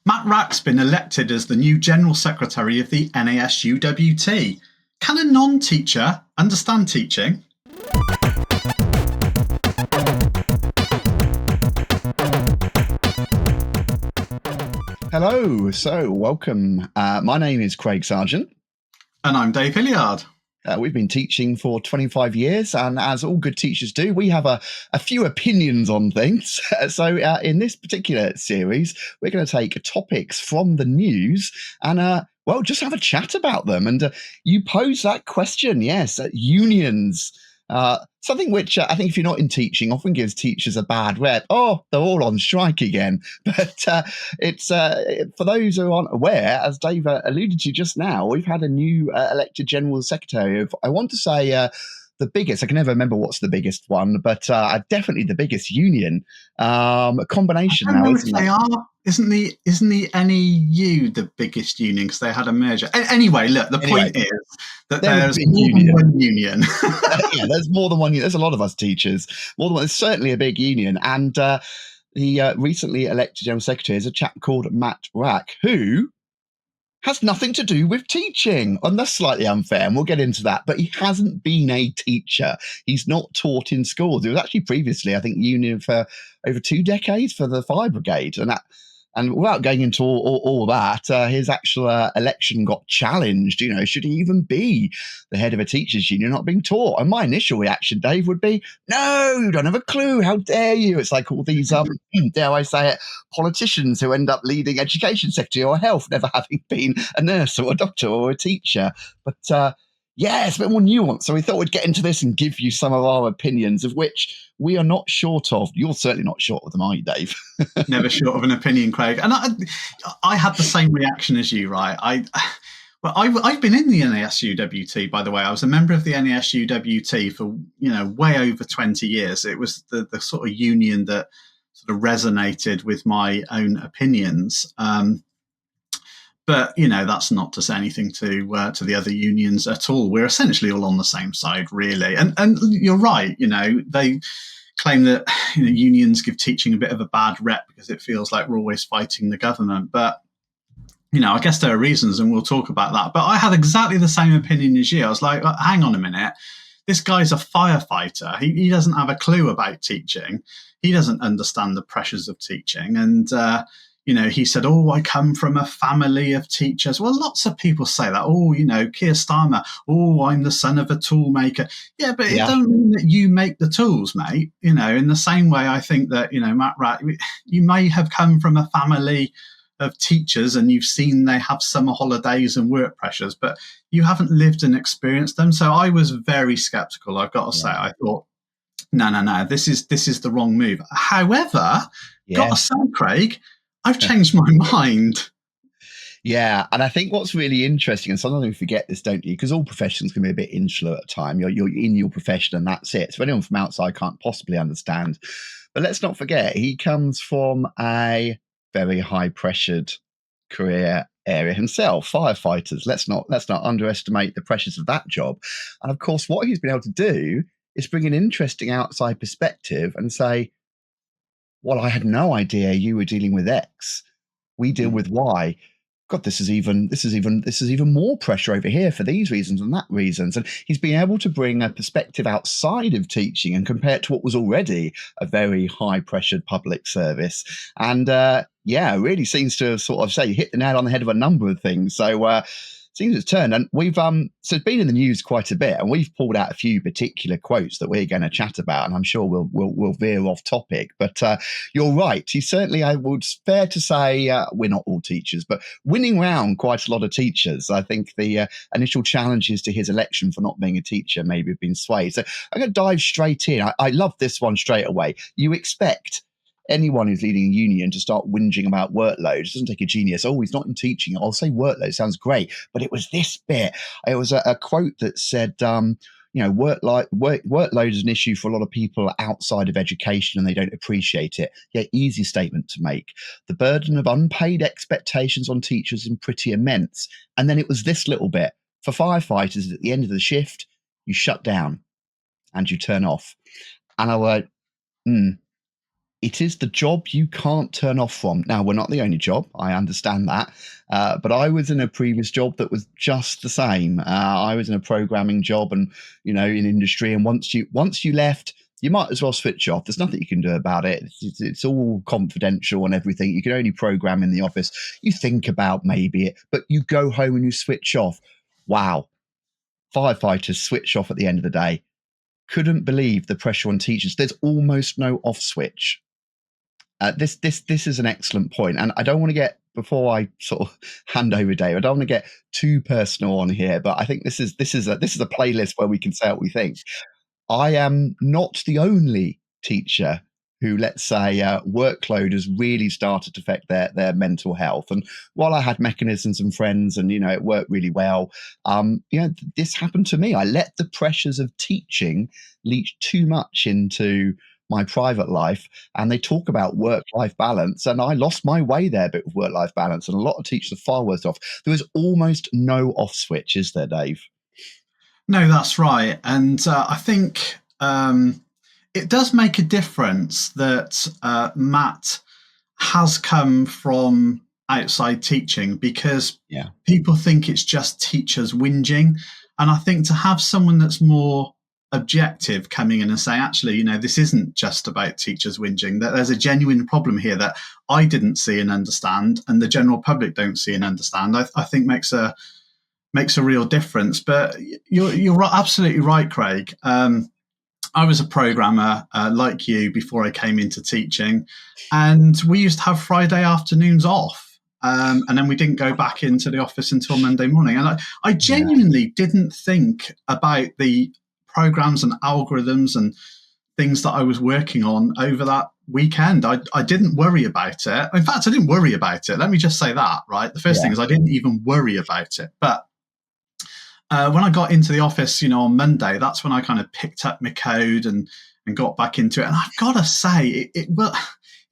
Matt Wrack's been elected as the new General Secretary of the NASUWT. Can a non-teacher understand teaching? Hello, so welcome. My name is Craig Sargent. And I'm Dave Hilliard. We've been teaching for 25 years, and as all good teachers do, we have a few opinions on things. So in this particular series, we're going to take topics from the news and, just have a chat about them. And you pose that question, yes, unions. Something which I think if you're not in teaching often gives teachers a bad rep. Oh, they're all on strike again. But it's for those who aren't aware, as Dave alluded to just now, we've had a new elected General Secretary of, I want to say, the biggest. I can never remember what's the biggest one, but definitely the biggest union. A combination now, isn't they it? are. Isn't the NEU the biggest union because they had a merger? Anyway, look, the point is that there's more than one union. Yeah, there's more than one union. There's a lot of us teachers. More than one. It's certainly a big union. And the recently elected General Secretary is a chap called Matt Wrack, who has nothing to do with teaching. And that's slightly unfair, and we'll get into that. But he hasn't been a teacher. He's not taught in schools. He was actually previously, I think, union for over 2 decades for the fire brigade. And without going into all that, his actual election got challenged. You know, should he even be the head of a teachers' union not being taught? And my initial reaction, Dave, would be, no, you don't have a clue. How dare you? It's like all these, dare I say it, politicians who end up leading education secretary or health, never having been a nurse or a doctor or a teacher. But yeah, it's a bit more nuanced. So we thought we'd get into this and give you some of our opinions, of which we are not short of. You're certainly not short of them, are you, Dave? Never short of an opinion, Craig. And I had the same reaction as you, right? I've been in the NASUWT, by the way. I was a member of the NASUWT for way over 20 years. It was the sort of union that sort of resonated with my own opinions. But that's not to say anything to the other unions at all. We're essentially all on the same side, really. And you're right. They claim that unions give teaching a bit of a bad rep because it feels like we're always fighting the government. But I guess there are reasons, and we'll talk about that. But I had exactly the same opinion as you. I was like, hang on a minute. This guy's a firefighter. He doesn't have a clue about teaching. He doesn't understand the pressures of teaching. And he said, oh, I come from a family of teachers. Well, lots of people say that. Oh, Keir Starmer, oh, I'm the son of a tool maker. Yeah, but it don't mean that you make the tools, mate. In the same way, I think that, Matt Wrack, you may have come from a family of teachers and you've seen they have summer holidays and work pressures, but you haven't lived and experienced them. So I was very skeptical, I've got to say. I thought, no, this is the wrong move. However, got to say, Craig, I've changed my mind. Yeah, and I think what's really interesting, and sometimes we forget this, don't you? Because all professions can be a bit insular at time. You're in your profession and that's it. So anyone from outside can't possibly understand. But let's not forget, he comes from a very high-pressured career area himself, firefighters. Let's not underestimate the pressures of that job. And of course, what he's been able to do is bring an interesting outside perspective and say, well, I had no idea you were dealing with X. We deal with Y. God, this is even more pressure over here for these reasons and that reasons. And he's been able to bring a perspective outside of teaching and compare it to what was already a very high pressured public service. And really seems to sort of say hit the nail on the head of a number of things. So seems it's turned, and we've so it's been in the news quite a bit, and we've pulled out a few particular quotes that we're going to chat about, and I'm sure we'll veer off topic. But you're right. He certainly, I would fair to say, we're not all teachers, but winning round quite a lot of teachers. I think the initial challenges to his election for not being a teacher maybe have been swayed. So I'm going to dive straight in. I love this one straight away. You expect anyone who's leading a union to start whinging about workload. It doesn't take a genius. Oh, he's not in teaching. I'll say workload. Sounds great. But it was this bit. It was a quote that said, workload is an issue for a lot of people outside of education and they don't appreciate it. Yeah, easy statement to make. The burden of unpaid expectations on teachers is pretty immense. And then it was this little bit. For firefighters, at the end of the shift, you shut down and you turn off. And I went, it is the job you can't turn off from. Now, we're not the only job. I understand that. But I was in a previous job that was just the same. I was in a programming job and, in industry. And once you left, you might as well switch off. There's nothing you can do about it. It's all confidential and everything. You can only program in the office. You think about maybe it, but you go home and you switch off. Wow. Firefighters switch off at the end of the day. Couldn't believe the pressure on teachers. There's almost no off switch. This is an excellent point, and I don't want to get, before I sort of hand over Dave, I don't want to get too personal on here, but I think this is a playlist where we can say what we think. I am not the only teacher who, let's say, workload has really started to affect their mental health. And while I had mechanisms and friends, and it worked really well, this happened to me. I let the pressures of teaching leach too much into my private life, and they talk about work-life balance, and I lost my way there a bit with work-life balance, and a lot of teachers are far worse off. There is almost no off switch, is there, Dave? No, that's right. And I think it does make a difference that Matt has come from outside teaching, because people think it's just teachers whinging. And I think to have someone that's more objective coming in and say, actually, this isn't just about teachers whinging, that there's a genuine problem here that I didn't see and understand, and the general public don't see and understand, I think makes a real difference. But you're absolutely right, Craig. I was a programmer like you before I came into teaching, and we used to have Friday afternoons off. And then we didn't go back into the office until Monday morning. And I genuinely didn't think about the programs and algorithms and things that I was working on over that weekend. I didn't worry about it. In fact, I didn't worry about it. Let me just say that, right? The first thing is I didn't even worry about it. But when I got into the office, on Monday, that's when I kind of picked up my code and got back into it. And I've got to say, it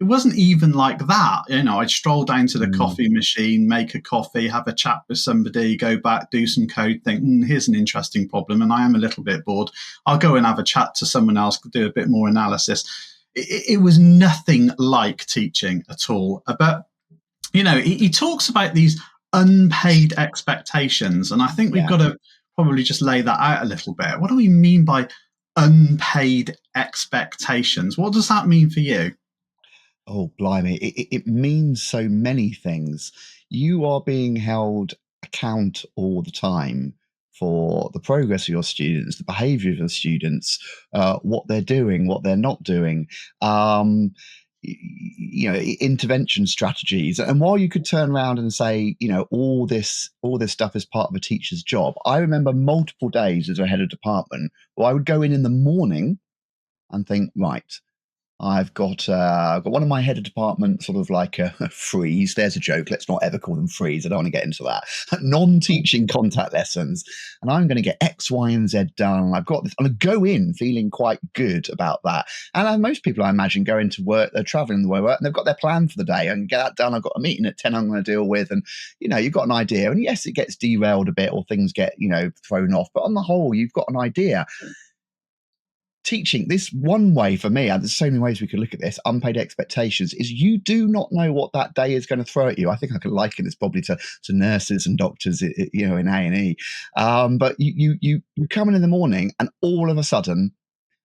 wasn't even like that. I'd stroll down to the coffee machine, make a coffee, have a chat with somebody, go back, do some code, think, here's an interesting problem, and I am a little bit bored. I'll go and have a chat to someone else, do a bit more analysis. It was nothing like teaching at all. But, he talks about these unpaid expectations, and I think we've got to probably just lay that out a little bit. What do we mean by unpaid expectations? What does that mean for you? Oh, blimey. It means so many things. You are being held account all the time for the progress of your students, the behavior of your students, what they're doing, what they're not doing, intervention strategies. And while you could turn around and say, all this stuff is part of a teacher's job, I remember multiple days as a head of department where I would go in the morning and think, right, I've got one of my head of department sort of like a freeze. There's a joke. Let's not ever call them freeze. I don't want to get into that. Non-teaching contact lessons. And I'm going to get X, Y, and Z done. I've got this. I'm going to go in feeling quite good about that. And most people, I imagine, go into work, they're traveling the way work, and they've got their plan for the day and get that done. I've got a meeting at 10 I'm going to deal with. And, you've got an idea. And yes, it gets derailed a bit or things get, thrown off. But on the whole, you've got an idea. Teaching, this one way for me, and there's so many ways we could look at this, unpaid expectations, is you do not know what that day is going to throw at you. I think I could liken this probably to nurses and doctors, in A&E. But you come in the morning and all of a sudden,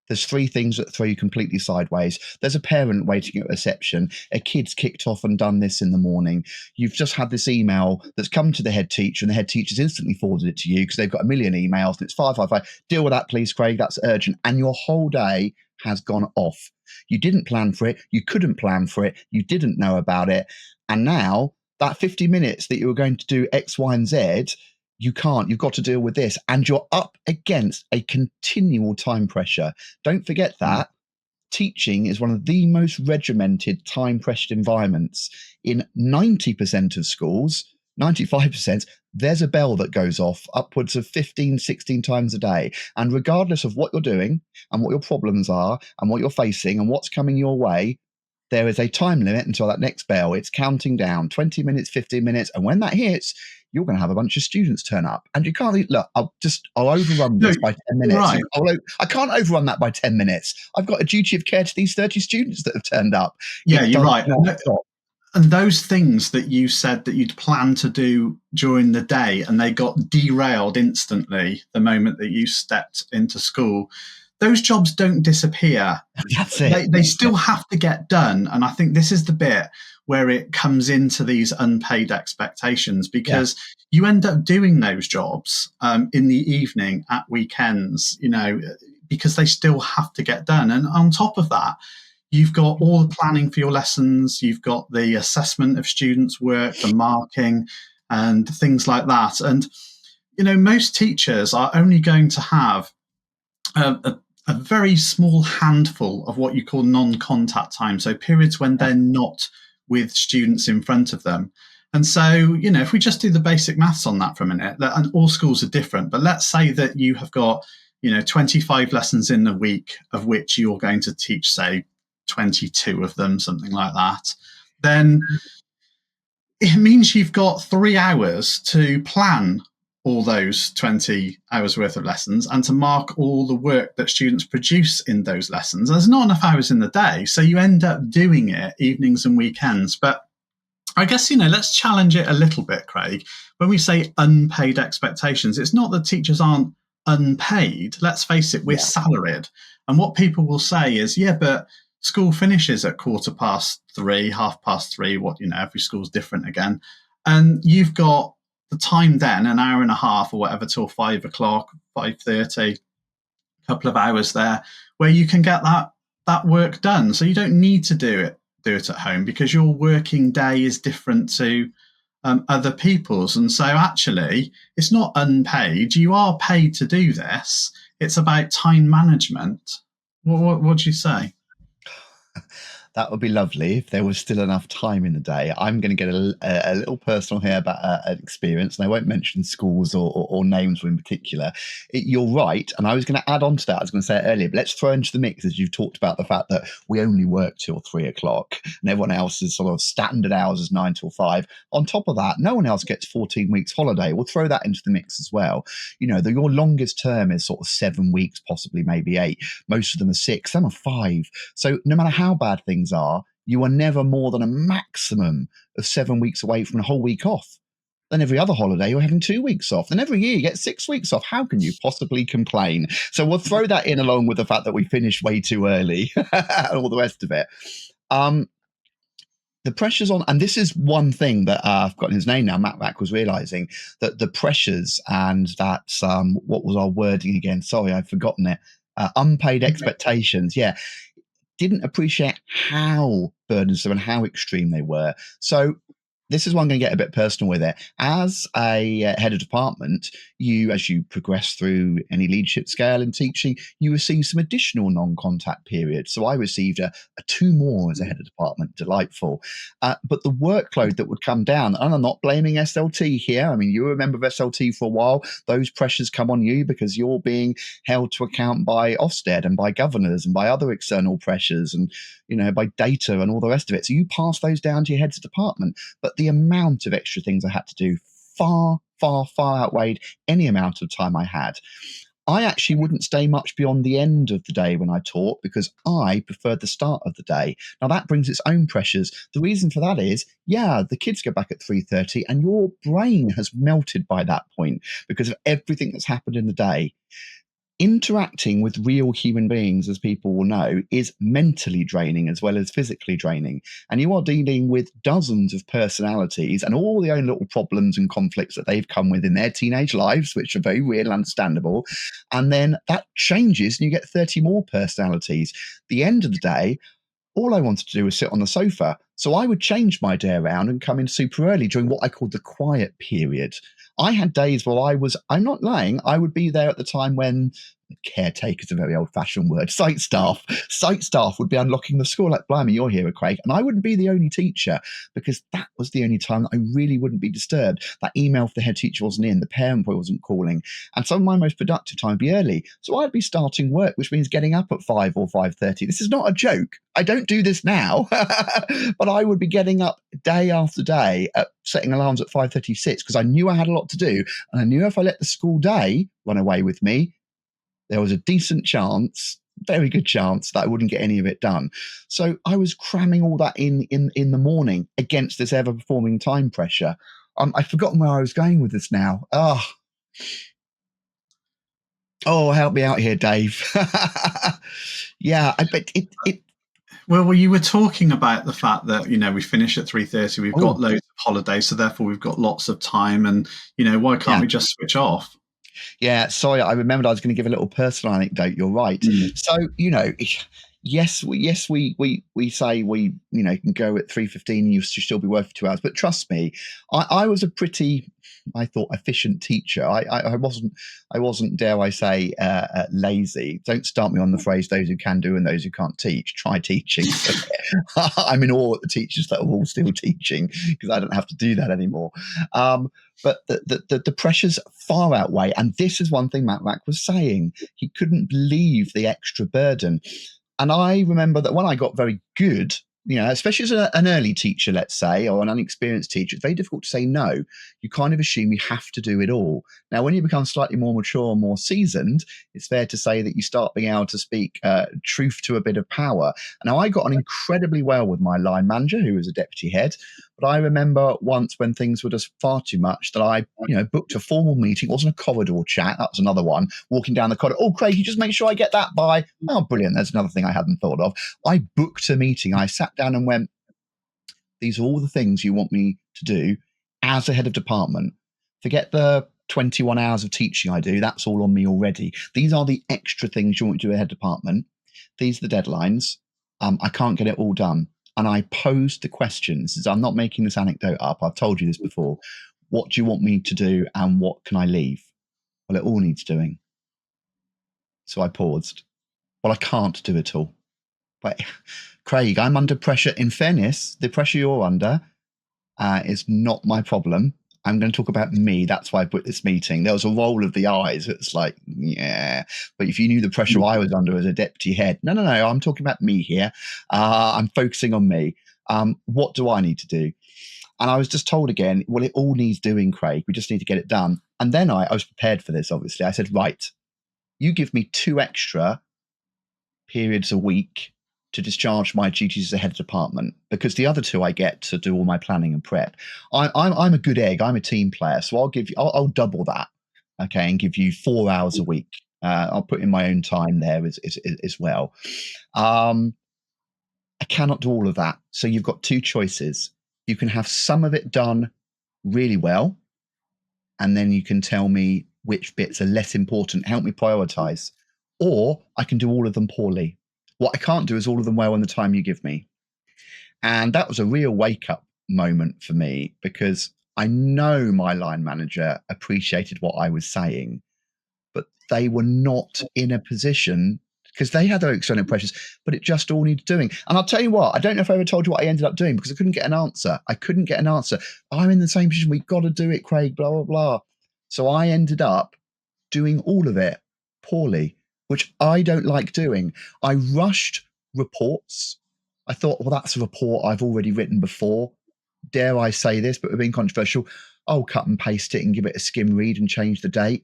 there's three things that throw you completely sideways. There's a parent waiting at reception. A kid's kicked off and done this in the morning. You've just had this email that's come to the head teacher, and the head teacher's instantly forwarded it to you because they've got a million emails, and it's 555. Deal with that, please, Craig. That's urgent. And your whole day has gone off. You didn't plan for it. You couldn't plan for it. You didn't know about it. And now that 50 minutes that you were going to do X, Y, and Z, you can't. You've got to deal with this. And you're up against a continual time pressure. Don't forget that. Teaching is one of the most regimented, time-pressured environments. In 90% of schools, 95%, there's a bell that goes off upwards of 15, 16 times a day. And regardless of what you're doing and what your problems are and what you're facing and what's coming your way, there is a time limit until that next bell. It's counting down 20 minutes, 15 minutes. And when that hits, you're going to have a bunch of students turn up. And you can't, look, I'll overrun No, this by 10 minutes. right. I can't overrun that by 10 minutes. I've got a duty of care to these 30 students that have turned up. Yeah, It you're does right. not stop. And those things that you said that you'd plan to do during the day and they got derailed instantly the moment that you stepped into school, those jobs don't disappear. That's it. They still have to get done. And I think this is the bit where it comes into these unpaid expectations, because you end up doing those jobs in the evening, at weekends, because they still have to get done. And on top of that, you've got all the planning for your lessons, you've got the assessment of students' work, the marking, and things like that. And, most teachers are only going to have a very small handful of what you call non-contact time, so periods when they're not with students in front of them. And so, if we just do the basic maths on that for a minute, and all schools are different, but let's say that you have got, 25 lessons in a week, of which you're going to teach, say, 22 of them, something like that, then it means you've got 3 hours to plan all those 20 hours worth of lessons and to mark all the work that students produce in those lessons. There's not enough hours in the day, so you end up doing it evenings and weekends. But I guess, let's challenge it a little bit, Craig. When we say unpaid expectations, it's not that teachers aren't unpaid. Let's face it, we're salaried. And what people will say is, but school finishes at 3:15, 3:30, every school's different again. And you've got the time then, an hour and a half or whatever, till 5 o'clock, 5:30, a couple of hours there, where you can get that work done. So you don't need to do it at home, because your working day is different to other people's. And so actually, it's not unpaid. You are paid to do this. It's about time management. What do you say? That would be lovely if there was still enough time in the day. I'm going to get a little personal here about an experience, and I won't mention schools or names in particular. You're right, and I was going to add on to that. I was going to say it earlier, but let's throw into the mix, as you've talked about the fact that we only work till 3 o'clock, and everyone else's sort of standard hours is 9 till 5. On top of that, no one else gets 14 weeks holiday. We'll throw that into the mix as well. Your longest term is sort of 7 weeks, possibly maybe 8. Most of them are 6, some are 5. So no matter how bad things are, you are never more than a maximum of 7 weeks away from a whole week off. Then every other holiday, you're having 2 weeks off. Then every year, you get 6 weeks off. How can you possibly complain? So we'll throw that in along with the fact that we finish way too early and all the rest of it. The pressures on, and this is one thing that I've forgotten his name now, Matt Wrack was realizing, that the pressures and that, what was our wording again? Sorry, I've forgotten it. Unpaid expectations. Yeah. Didn't appreciate how burdensome and how extreme they were. So this is why I'm going to get a bit personal with it. As a head of department, as you progress through any leadership scale in teaching, you receive some additional non-contact periods. So I received a 2 more as a head of department. Delightful. But the workload that would come down, and I'm not blaming SLT here. I mean, you were a member of SLT for a while. Those pressures come on you because you're being held to account by Ofsted and by governors and by other external pressures and, by data and all the rest of it. So you pass those down to your heads of department. But the amount of extra things I had to do far, far, far outweighed any amount of time I had. I actually wouldn't stay much beyond the end of the day when I taught, because I preferred the start of the day. Now, that brings its own pressures. The reason for that is, the kids go back at 3:30 and your brain has melted by that point because of everything that's happened in the day. Interacting with real human beings, as people will know, is mentally draining as well as physically draining. And you are dealing with dozens of personalities and all the own little problems and conflicts that they've come with in their teenage lives, which are very real and understandable. And then that changes and you get 30 more personalities. At the end of the day, all I wanted to do was sit on the sofa. So I would change my day around and come in super early during what I called the quiet period. I had days where I'm not lying, I would be there at the time when caretaker's a very old-fashioned word. Site staff would be unlocking the school. Like, blimey, you're here, Craig. And I wouldn't be the only teacher, because that was the only time that I really wouldn't be disturbed. That email if the head teacher wasn't in, the parent boy wasn't calling. And some of my most productive time would be early. So I'd be starting work, which means getting up at 5 or 5:30. This is not a joke. I don't do this now, but I would be getting up day after day, setting alarms at 5:36, because I knew I had a lot to do. And I knew if I let the school day run away with me, there was a decent chance, very good chance, that I wouldn't get any of it done. So I was cramming all that in the morning against this ever-performing time pressure. I've forgotten where I was going with this now. Oh, help me out here, Dave. Yeah, I bet it. Well, you were talking about the fact that, we finish at 3:30, we've got loads of holidays, so therefore we've got lots of time, and, why can't we just switch off? Yeah, sorry, I remembered I was going to give a little personal anecdote. You're right. So, yes, we say we can go at 3:15 and you should still be working for 2 hours. But trust me, I was a pretty, I thought, efficient teacher. I wasn't, dare I say, lazy. Don't start me on the phrase "those who can do and those who can't teach." Try teaching. I'm in awe at the teachers that are all still teaching, because I don't have to do that anymore. But the pressures far outweigh, and this is one thing Matt Wrack was saying. He couldn't believe the extra burden. And I remember that when I got very good, especially as an early teacher, let's say, or an unexperienced teacher, it's very difficult to say no. You kind of assume you have to do it all. Now, when you become slightly more mature and more seasoned, it's fair to say that you start being able to speak truth to a bit of power. Now, I got on incredibly well with my line manager, who was a deputy head. But I remember once when things were just far too much that I, booked a formal meeting. It wasn't a corridor chat. That was another one. Walking down the corridor. Oh, Craig, you just make sure I get that by. Oh, brilliant. There's another thing I hadn't thought of. I booked a meeting. I sat down and went, these are all the things you want me to do as a head of department. Forget the 21 hours of teaching I do. That's all on me already. These are the extra things you want me to do as a head department. These are the deadlines. I can't get it all done. And I posed the questions. I'm not making this anecdote up. I've told you this before. What do you want me to do, and what can I leave? Well, it all needs doing. So I paused. Well, I can't do it all. But Craig, I'm under pressure. In fairness, the pressure you're under is not my problem. I'm going to talk about me. That's why I put this meeting. There was a roll of the eyes. It's like, yeah. But if you knew the pressure I was under as a deputy head, no. I'm talking about me here. I'm focusing on me. What do I need to do? And I was just told again, well, it all needs doing, Craig. We just need to get it done. And then I was prepared for this, obviously. I said, right, you give me 2 extra periods a week to discharge my duties as a head of department, because the other 2 I get to do all my planning and prep. I'm a good egg. I'm a team player, so I'll double that, okay, and give you 4 hours a week. I'll put in my own time there as well. I cannot do all of that, so you've got 2 choices. You can have some of it done really well, and then you can tell me which bits are less important, help me prioritize, or I can do all of them poorly. What I can't do is all of them well in the time you give me. And that was a real wake-up moment for me, because I know my line manager appreciated what I was saying, but they were not in a position, because they had their external pressures, but it just all needed doing. And I'll tell you what, I don't know if I ever told you what I ended up doing, because I couldn't get an answer. I'm in the same position. We've got to do it, Craig, blah, blah, blah. So I ended up doing all of it poorly, which I don't like doing. I rushed reports. I thought, well, that's a report I've already written before. Dare I say this, but we're being controversial. I'll cut and paste it and give it a skim read and change the date.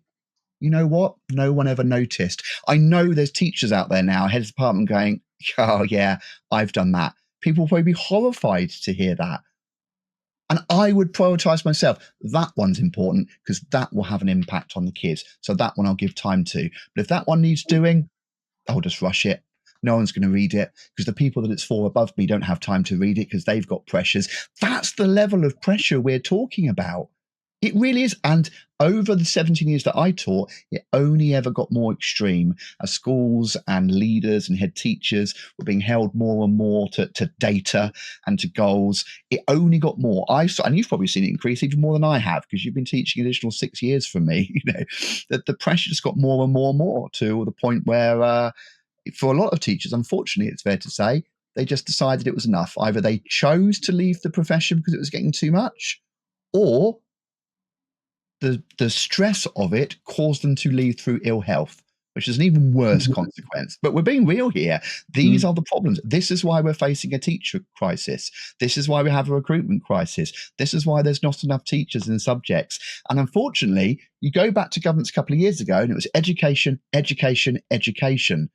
You know what? No one ever noticed. I know there's teachers out there now, head of department, going, oh, yeah, I've done that. People will probably be horrified to hear that. And I would prioritize myself. That one's important, because that will have an impact on the kids. So that one I'll give time to. But if that one needs doing, I'll just rush it. No one's going to read it, because the people that it's for above me don't have time to read it, because they've got pressures. That's the level of pressure we're talking about. It really is. And over the 17 years that I taught, it only ever got more extreme as schools and leaders and head teachers were being held more and more to data and to goals. It only got more. And you've probably seen it increase even more than I have, because you've been teaching an additional 6 years from me. That the pressure just got more and more and more, to the point where, for a lot of teachers, unfortunately, it's fair to say, they just decided it was enough. Either they chose to leave the profession because it was getting too much, or the stress of it caused them to leave through ill health, which is an even worse consequence. But we're being real here. These are the problems. This is why we're facing a teacher crisis. This is why we have a recruitment crisis. This is why there's not enough teachers in subjects. And unfortunately, you go back to governments a couple of years ago and it was education, education, education.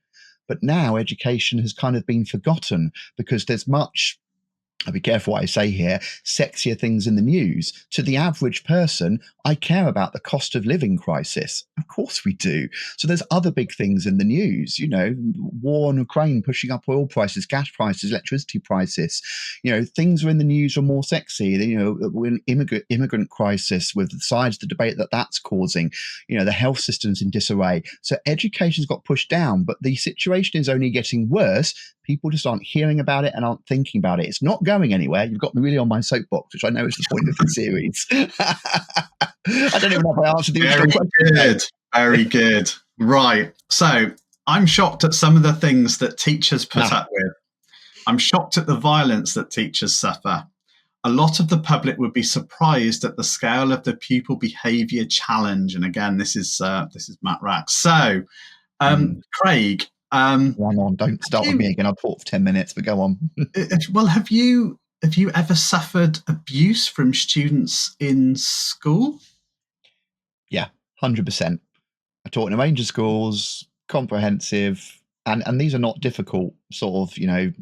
But now education has kind of been forgotten because there's much, I'll be careful what I say here, sexier things in the news. To the average person, I care about the cost of living crisis. Of course we do. So there's other big things in the news, war in Ukraine pushing up oil prices, gas prices, electricity prices. Things are in the news are more sexy. We're in immigrant crisis with the sides of the debate that's causing. The health system's in disarray. So education's got pushed down, but the situation is only getting worse. People just aren't hearing about it and aren't thinking about it. It's not going anywhere. You've got me really on my soapbox, which I know is the point of the series. I don't even know if I answered the original question. Good. Very good. Right. So I'm shocked at some of the things that teachers put up with. I'm shocked at the violence that teachers suffer. A lot of the public would be surprised at the scale of the pupil behaviour challenge. And again, this is Matt Wrack. So, Craig. Come on, don't start with me again. I'll talk for 10 minutes, but go on. Well, have you ever suffered abuse from students in school? Yeah, 100%. I taught in a range of schools, comprehensive, and these are not difficult sort of,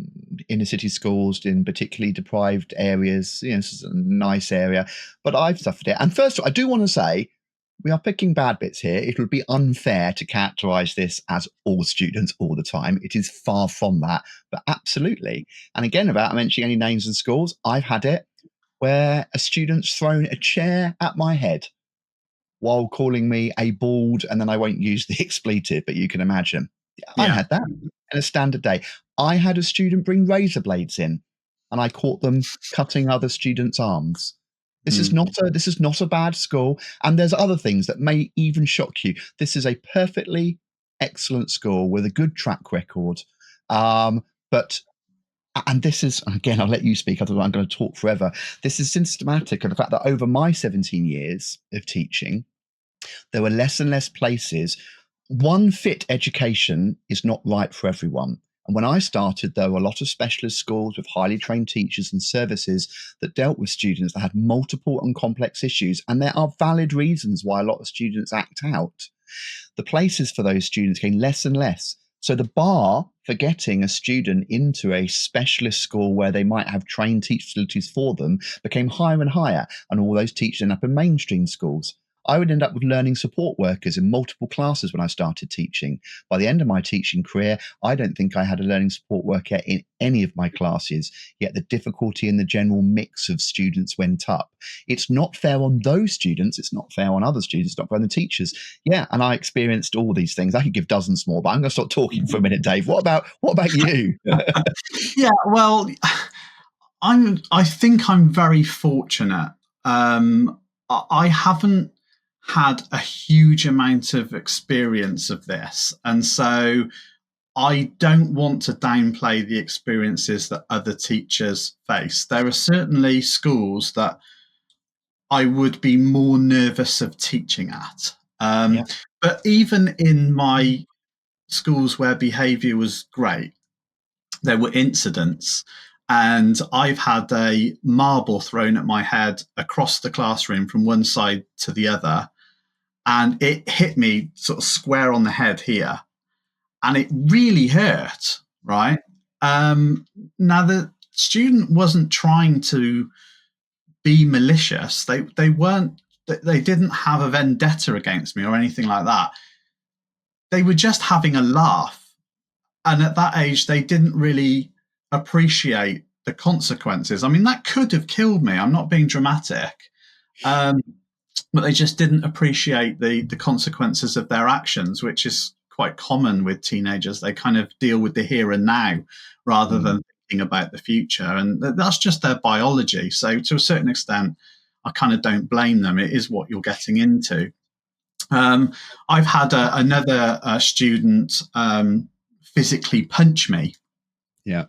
inner city schools in particularly deprived areas. This is a nice area, but I've suffered it. And first of all, I do want to say, we are picking bad bits here. It would be unfair to characterize this as all students all the time. It is far from that, but absolutely. And again, without mentioning any names in schools, I've had it where a student's thrown a chair at my head while calling me a bald, and then I won't use the expletive, but you can imagine. Yeah. I had that in a standard day. I had a student bring razor blades in, and I caught them cutting other students' arms. This is not a bad school, and there's other things that may even shock you. This is a perfectly excellent school with a good track record, and this is, again, I'll let you speak, otherwise I'm going to talk forever. This is systematic of the fact that over my 17 years of teaching, there were less and less places. One fit education is not right for everyone. And when I started, there were a lot of specialist schools with highly trained teachers and services that dealt with students that had multiple and complex issues. And there are valid reasons why a lot of students act out. The places for those students came less and less. So the bar for getting a student into a specialist school where they might have trained teaching facilities for them became higher and higher. And all those teachers end up in mainstream schools. I would end up with learning support workers in multiple classes when I started teaching. By the end of my teaching career, I don't think I had a learning support worker in any of my classes, yet the difficulty in the general mix of students went up. It's not fair on those students. It's not fair on other students. It's not fair on the teachers. Yeah, and I experienced all these things. I could give dozens more, but I'm going to stop talking for a minute, Dave. What about you? Yeah, well, I think I'm very fortunate. I haven't had a huge amount of experience of this, and so I don't want to downplay the experiences that other teachers face. There are certainly schools that I would be more nervous of teaching at, but even in my schools where behaviour was great, there were incidents, and I've had a marble thrown at my head across the classroom from one side to the other, and it hit me sort of square on the head here, and it really hurt, right? Now, the student wasn't trying to be malicious. They didn't have a vendetta against me or anything like that. They were just having a laugh. And at that age, they didn't really appreciate the consequences. I mean, that could have killed me. I'm not being dramatic. but they just didn't appreciate the consequences of their actions, which is quite common with teenagers. They kind of deal with the here and now rather Mm. than thinking about the future, and that's just their biology. So to a certain extent, I kind of don't blame them. It is what you're getting into. I've had another student physically punch me. Yeah.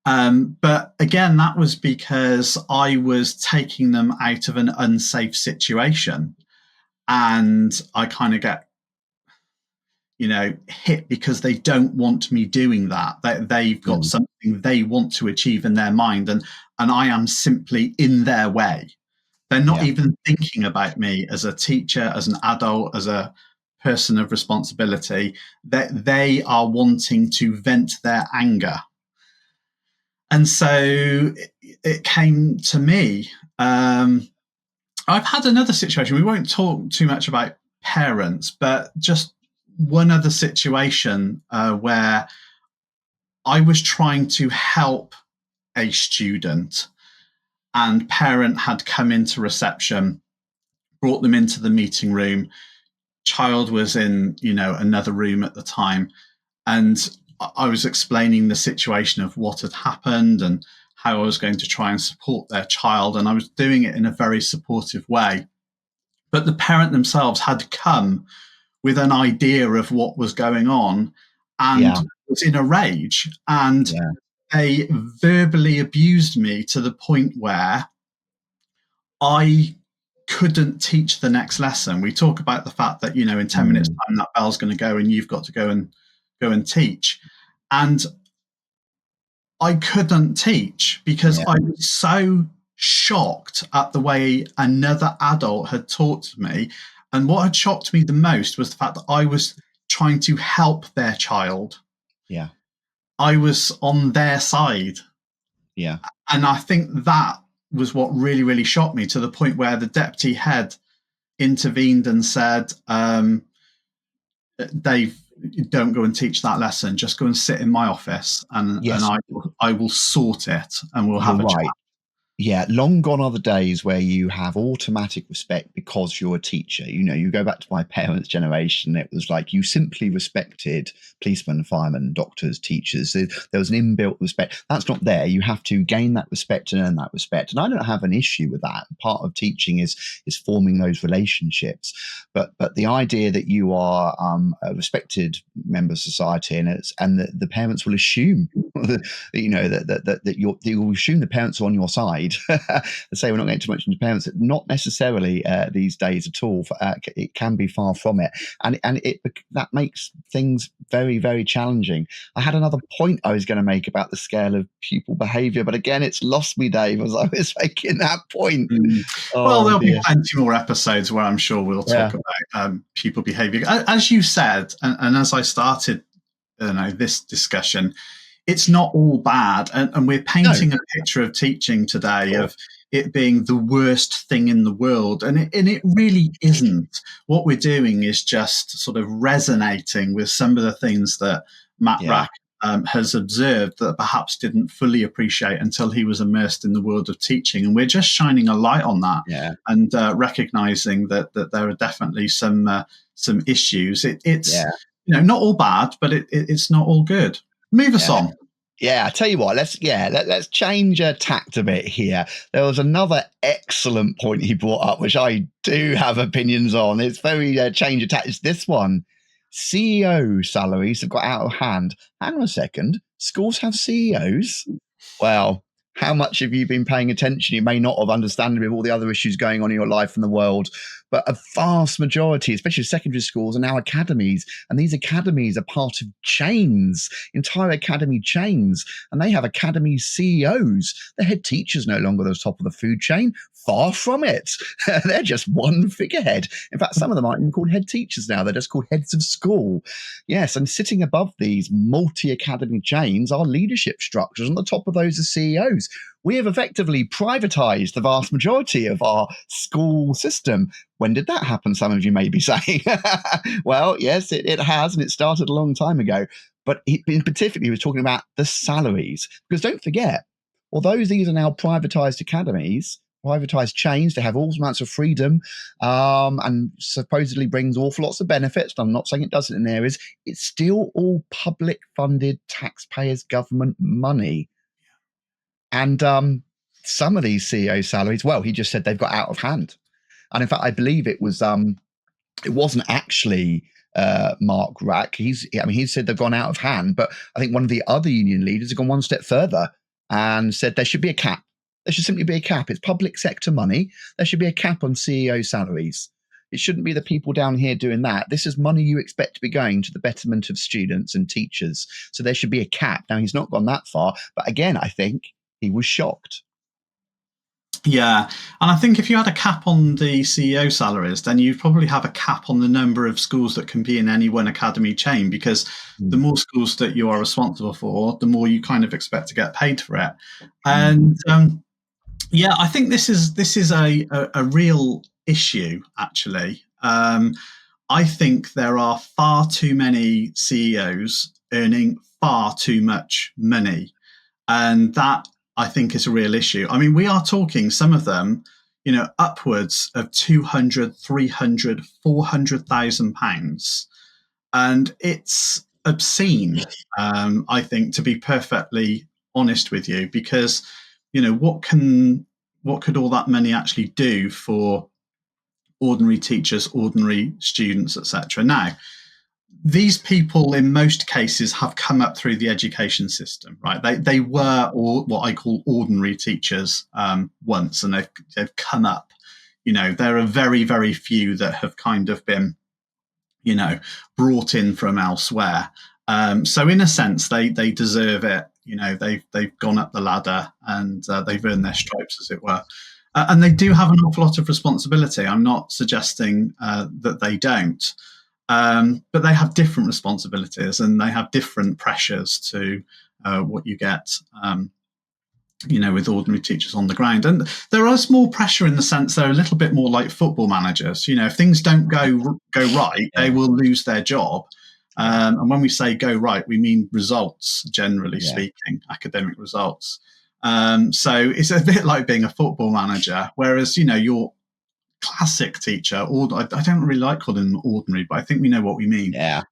But again, that was because I was taking them out of an unsafe situation. And I kind of get, hit because they don't want me doing that. They've got Mm. something they want to achieve in their mind, and I am simply in their way. They're not Yeah. even thinking about me as a teacher, as an adult, as a person of responsibility. That they are wanting to vent their anger. And so it came to me. I've had another situation. We won't talk too much about parents, but just one other situation where I was trying to help a student, and parent had come into reception, brought them into the meeting room. Child was in, another room at the time, and I was explaining the situation of what had happened and how I was going to try and support their child, and I was doing it in a very supportive way. But the parent themselves had come with an idea of what was going on and Yeah. was in a rage. And Yeah. they verbally abused me to the point where I couldn't teach the next lesson. We talk about the fact that, in 10 minutes Mm. time, that bell's going to go and you've got to go and teach. And I couldn't teach because Yeah. I was so shocked at the way another adult had talked to me. And what had shocked me the most was the fact that I was trying to help their child. Yeah. I was on their side. Yeah. And I think that was what really, really shocked me, to the point where the deputy head intervened and said, Dave, don't go and teach that lesson. Just go and sit in my office, and Yes, I will sort it, and we'll you're have a chat. right. Yeah, long gone are the days where you have automatic respect because you're a teacher. You go back to my parents' generation, it was like you simply respected policemen, firemen, doctors, teachers. There was an inbuilt respect. That's not there. You have to gain that respect and earn that respect. And I don't have an issue with that. Part of teaching is forming those relationships. But the idea that you are a respected member of society, and the parents will assume that you'll assume the parents are on your side. I say we're not getting too much into parents. Not necessarily these days at all. It can be far from it, and that makes things very, very challenging. I had another point I was going to make about the scale of pupil behaviour, but again, it's lost me, Dave, as I was making that point. Well, Oh there'll be dear. plenty more episodes where I'm sure we'll talk Yeah. about pupil behaviour. As you said, and as I started, this discussion, it's not all bad, and we're No. painting a picture of teaching today of it being the worst thing in the world, and it really isn't. What we're doing is just sort of resonating with some of the things that Matt Yeah. Wrack has observed that perhaps didn't fully appreciate until he was immersed in the world of teaching, and we're just shining a light on that. Yeah. And recognizing that there are definitely some issues. It's not all bad, but it's not all good. Move us on. Yeah, I tell you what, let's change tact a bit here. There was another excellent point he brought up, which I do have opinions on. It's very change of tact. It's this one. CEO salaries have got out of hand. Hang on a second. Schools have CEOs? Well, how much have you been paying attention? You may not have, understandably, with all the other issues going on in your life and the world, but a vast majority, especially secondary schools, are now academies. And these academies are part of chains, entire academy chains. And they have academy CEOs. The head teacher's no longer at the top of the food chain. Far from it. They're just one figurehead. In fact, some of them aren't even called head teachers now. They're just called heads of school. Yes, and sitting above these multi-academy chains are leadership structures. On the top of those are CEOs. We have effectively privatized the vast majority of our school system. When did that happen? Some of you may be saying. Well, yes, it has, and it started a long time ago. But in particular, he was talking about the salaries. Because don't forget, although these are now privatized academies, privatized chains. They have all amounts of freedom, and supposedly brings awful lots of benefits. I'm not saying it doesn't in areas. It's still all public funded taxpayers' government money. And some of these CEO salaries, well, he just said they've got out of hand. And in fact, I believe it wasn't actually Mark Wrack. He said they've gone out of hand, but I think one of the other union leaders has gone one step further and said there should be a cap. There should simply be a cap. It's public sector money. There should be a cap on CEO salaries. It shouldn't be the people down here doing that. This is money you expect to be going to the betterment of students and teachers. So there should be a cap. Now, he's not gone that far, but again, I think he was shocked. Yeah, and I think if you had a cap on the CEO salaries, then you'd probably have a cap on the number of schools that can be in any one academy chain, because the more schools that you are responsible for, the more you kind of expect to get paid for it. And yeah, I think this is a real issue, actually. I think there are far too many CEOs earning far too much money, and that, I think, is a real issue. I mean, we are talking, some of them, upwards of 200, 300, 400,000 pounds. And it's obscene, I think, to be perfectly honest with you, because, what could all that money actually do for ordinary teachers, ordinary students, etc.? Now, these people, in most cases, have come up through the education system, right? They were what I call ordinary teachers once, and they've come up. There are very, very few that have kind of been, brought in from elsewhere. So in a sense, they deserve it. They've gone up the ladder, and they've earned their stripes, as it were. And they do have an awful lot of responsibility. I'm not suggesting that they don't. But they have different responsibilities, and they have different pressures to what you get, with ordinary teachers on the ground. And there is more pressure in the sense they're a little bit more like football managers. If things don't go right, they will lose their job. And when we say go right, we mean results, generally speaking, academic results. So it's a bit like being a football manager, whereas, your classic teacher, or I don't really like calling them ordinary, but I think we know what we mean. Yeah.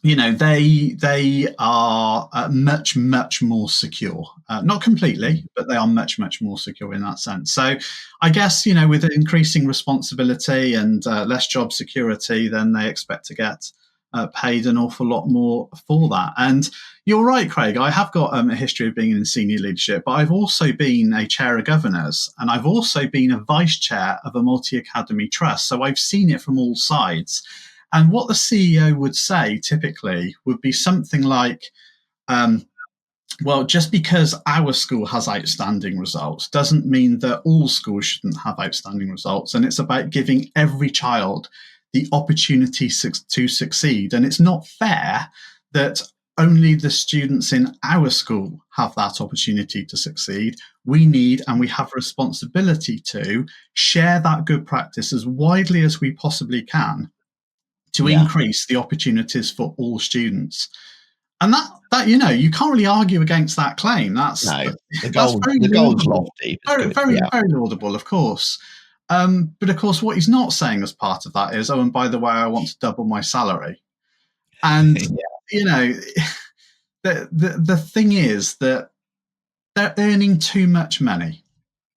They are much, much more secure. Not completely, but they are much, much more secure in that sense. So I guess, with increasing responsibility and less job security, then they expect to get paid an awful lot more for that. And you're right, Craig, I have got a history of being in senior leadership, but I've also been a chair of governors, and I've also been a vice chair of a multi-academy trust. So I've seen it from all sides. And what the CEO would say typically would be something like, well, just because our school has outstanding results doesn't mean that all schools shouldn't have outstanding results. And it's about giving every child the opportunity to succeed. And it's not fair that only the students in our school have that opportunity to succeed. We need, and we have a responsibility to, share that good practice as widely as we possibly can to increase the opportunities for all students. And that you can't really argue against that claim. That's very laudable. Very laudable, of course. But of course, what he's not saying as part of that is, oh, and by the way, I want to double my salary. And the thing is that they're earning too much money.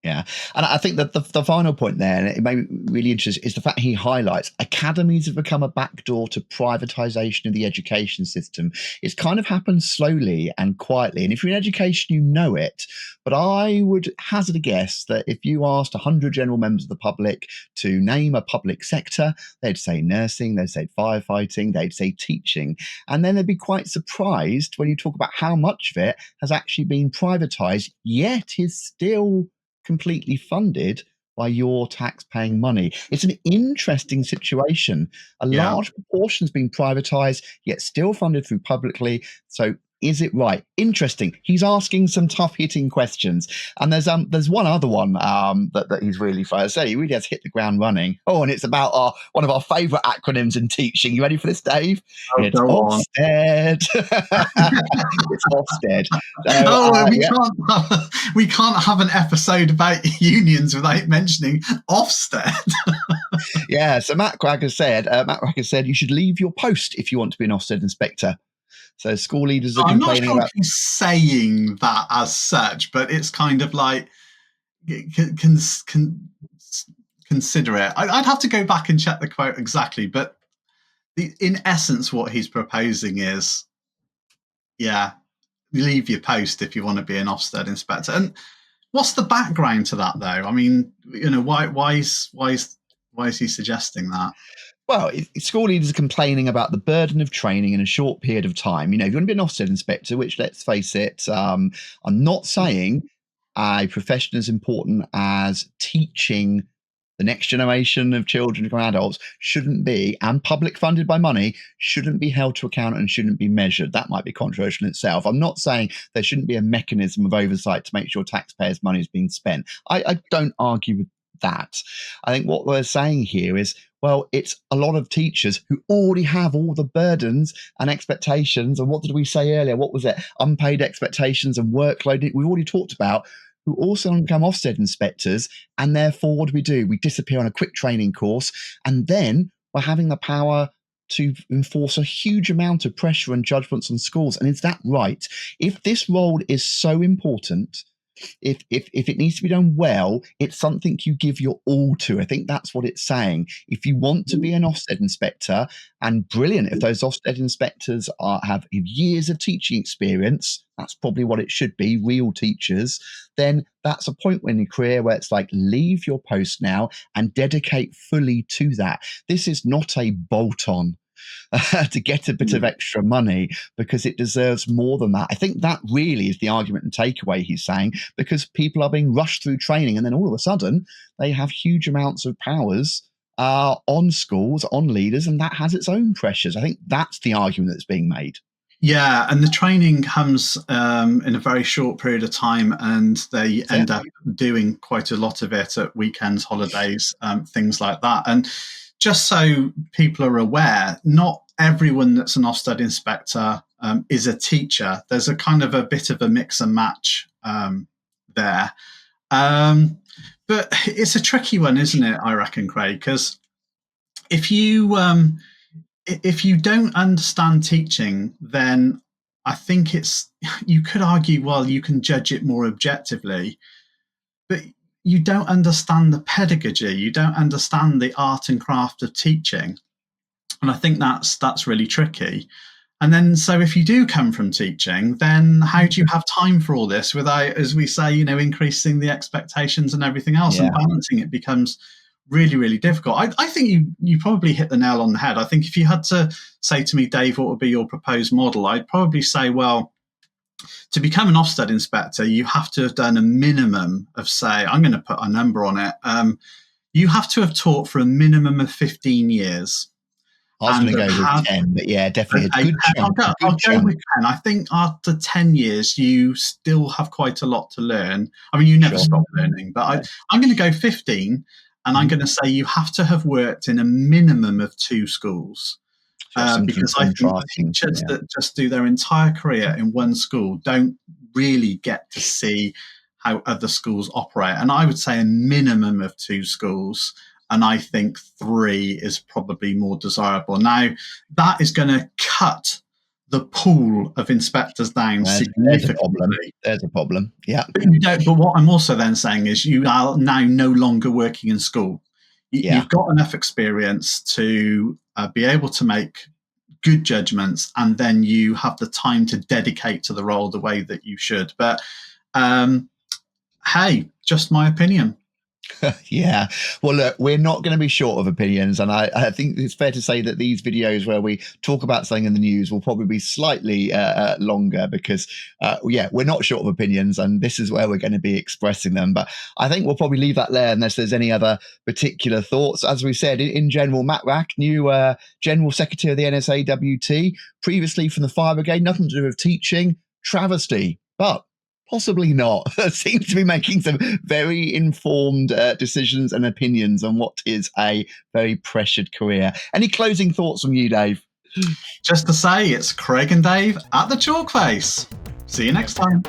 Yeah. And I think that the final point there, and it may be really interesting, is the fact he highlights academies have become a backdoor to privatisation of the education system. It's kind of happened slowly and quietly. And if you're in education, you know it. But I would hazard a guess that if you asked 100 general members of the public to name a public sector, they'd say nursing, they'd say firefighting, they'd say teaching. And then they'd be quite surprised when you talk about how much of it has actually been privatised, yet is still completely funded by your tax-paying money. It's an interesting situation. A large proportion has been privatized, yet still funded through publicly. So Is it right? Interesting. He's asking some tough hitting questions. And there's one other one that he's really fun. So he really has hit the ground running. Oh, and it's about one of our favourite acronyms in teaching. You ready for this, Dave? Oh, It's go on. Ofsted. It's Ofsted. Oh, Yeah. we can't have an episode about unions without mentioning Ofsted. Yeah. So Matt Wrack has said you should leave your post if you want to be an Ofsted inspector. So school leaders are I'm not complaining sure about. if he's saying that as such, but it's kind of like consider it. I'd have to go back and check the quote exactly, but in essence, what he's proposing is, yeah, leave your post if you want to be an Ofsted inspector. And what's the background to that, though? I mean, why is he suggesting that? Well, school leaders are complaining about the burden of training in a short period of time. If you want to be an Ofsted inspector, which, let's face it, I'm not saying a profession as important as teaching the next generation of children and adults shouldn't be, and public funded by money, shouldn't be held to account and shouldn't be measured. That might be controversial in itself. I'm not saying there shouldn't be a mechanism of oversight to make sure taxpayers' money is being spent. I don't argue with that. I think what we're saying here is, well, it's a lot of teachers who already have all the burdens and expectations. And what did we say earlier? What was it? Unpaid expectations and workload. We've already talked about, who also become Ofsted inspectors. And therefore, what do? We disappear on a quick training course. And then we're having the power to enforce a huge amount of pressure and judgments on schools. And is that right? If this role is so important, if it needs to be done well, it's something you give your all to. I think that's what it's saying. If you want to be an Ofsted inspector, and brilliant, if those Ofsted inspectors have years of teaching experience, that's probably what it should be, real teachers, then that's a point in your career where it's like, leave your post now and dedicate fully to that. This is not a bolt-on to get a bit of extra money, because it deserves more than that. I think that really is the argument and takeaway he's saying, because people are being rushed through training and then all of a sudden they have huge amounts of powers on schools, on leaders, and that has its own pressures. I think that's the argument that's being made. Yeah, and the training comes in a very short period of time, and they end up doing quite a lot of it at weekends, holidays, things like that. And just so people are aware, not everyone that's an Ofsted inspector is a teacher. There's a kind of a bit of a mix and match there. But it's a tricky one, isn't it, I reckon, Craig? Because if you don't understand teaching, then I think you could argue, well, you can judge it more objectively, but you don't understand the pedagogy, you don't understand the art and craft of teaching. And I think that's really tricky. And then, so if you do come from teaching, then how do you have time for all this without, as we say, increasing the expectations and everything else, and balancing it becomes really, really difficult. I think you probably hit the nail on the head. I think if you had to say to me, Dave, what would be your proposed model? I'd probably say, well, to become an Ofsted inspector, you have to have done a minimum of, say, I'm going to put a number on it. You have to have taught for a minimum of 15 years. I was going to go with 10, but yeah, definitely a good chunk. I'll go with 10. I think after 10 years, you still have quite a lot to learn. I mean, you never stop learning, but I'm going to go 15, and I'm going to say you have to have worked in a minimum of 2 schools. Because I think the teachers that just do their entire career in one school don't really get to see how other schools operate. And I would say a minimum of 2 schools. And I think 3 is probably more desirable. Now, that is going to cut the pool of inspectors down significantly. There's a problem. Yeah. But what I'm also then saying is you are now no longer working in school. You've got enough experience to be able to make good judgments, and then you have the time to dedicate to the role the way that you should. But hey, just my opinion. Yeah. Well, look, we're not going to be short of opinions. And I think it's fair to say that these videos where we talk about something in the news will probably be slightly longer because, yeah, we're not short of opinions. And this is where we're going to be expressing them. But I think we'll probably leave that there unless there's any other particular thoughts. As we said, in general, Matt Wrack, new General Secretary of the NSAWT, previously from the Fire Brigade, nothing to do with teaching, travesty. But possibly not. Seems to be making some very informed decisions and opinions on what is a very pressured career. Any closing thoughts from you, Dave? Just to say, it's Craig and Dave at the Chalk Face. See you next time.